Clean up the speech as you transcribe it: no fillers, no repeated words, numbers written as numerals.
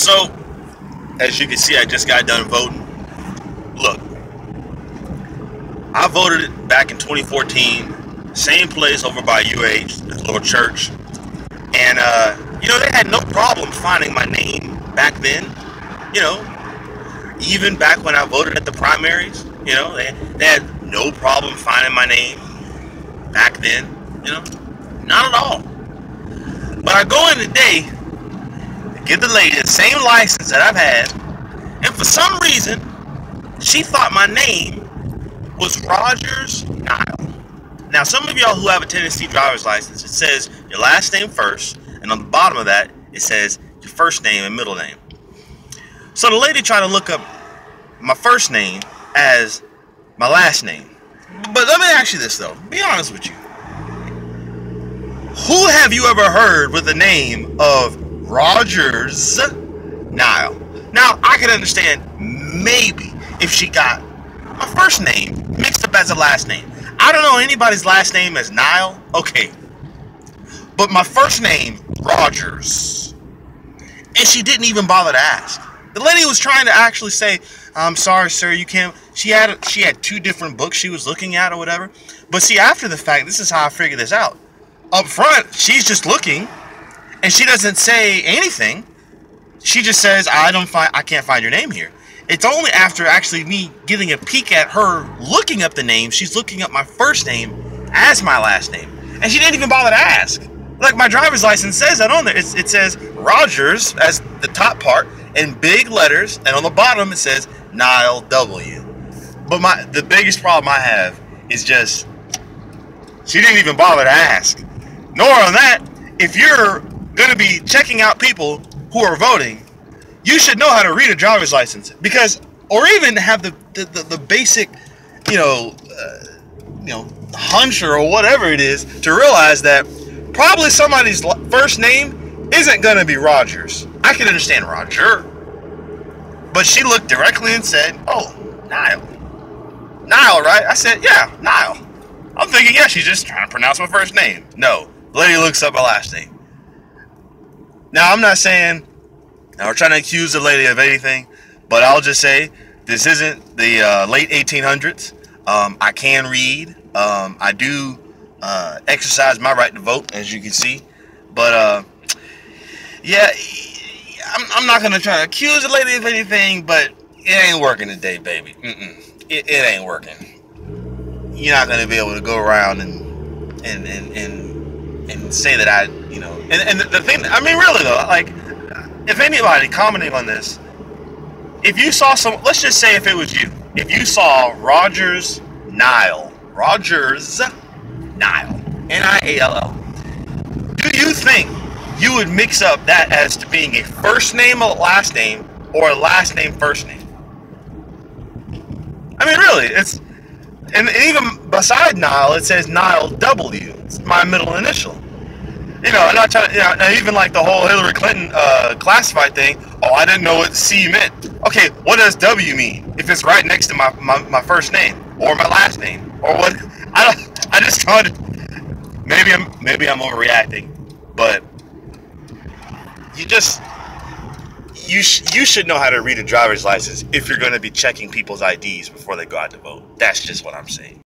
So, as you can see, I just got done voting. Look, I voted back in 2014, same place over by UH, this little church. And, they had no problem finding my name back then. Even back when I voted at the primaries, they had no problem finding my name back then, not at all. But I go in today, give the lady the same license that I've had, and for some reason, she thought my name was Rogers Nile. Now, some of y'all who have a Tennessee driver's license, it says your last name first, and on the bottom of that, it says your first name and middle name. So the lady tried to look up my first name as my last name. But let me ask you this, though. Be honest with you. Who have you ever heard with the name of Rogers Nile? Now, I can understand maybe if she got my first name mixed up as a last name. I don't know anybody's last name as Nile. Okay. But my first name, Rogers. And she didn't even bother to ask. The lady was trying to actually say, I'm sorry, sir, you can't. She had two different books she was looking at or whatever. But see, after the fact, this is how I figured this out. Up front, she's just looking, and she doesn't say anything. She just says, I can't find your name here. It's only after actually me getting a peek at her looking up the name, she's looking up my first name as my last name. And she didn't even bother to ask. Like my driver's license says that on there. It says Rogers as the top part in big letters, and on the bottom it says Nile W. But the biggest problem I have is just she didn't even bother to ask. Nor on that, if you're going to be checking out people who are voting, you should know how to read a driver's license, or even have the basic, hunch or whatever it is to realize that probably somebody's first name isn't going to be Rogers. I can understand Roger, but she looked directly and said, "Oh, Nile, right?" I said, "Yeah, Nile." I'm thinking, yeah, she's just trying to pronounce my first name. No, the lady looks up my last name. Now, I'm not saying we're trying to accuse the lady of anything, but I'll just say this isn't the late 1800s. I can read. I do exercise my right to vote, as you can see. But, yeah, I'm not going to try to accuse the lady of anything, but it ain't working today, baby. It ain't working. You're not going to be able to go around and say that and the thing, I mean, really though, like, if anybody commenting on this, if you saw let's just say if it was you, if you saw Rogers Nile, Niall, do you think you would mix up that as to being a first name or last name, or a last name first name? I mean, really, and even beside Nile, it says Nile W. It's my middle initial. I'm not trying to, even like the whole Hillary Clinton classified thing. Oh, I didn't know what C meant. Okay, what does W mean if it's right next to my first name or my last name or what? I just thought maybe I'm overreacting, but you should know how to read a driver's license if you're going to be checking people's IDs before they go out to vote. That's just what I'm saying.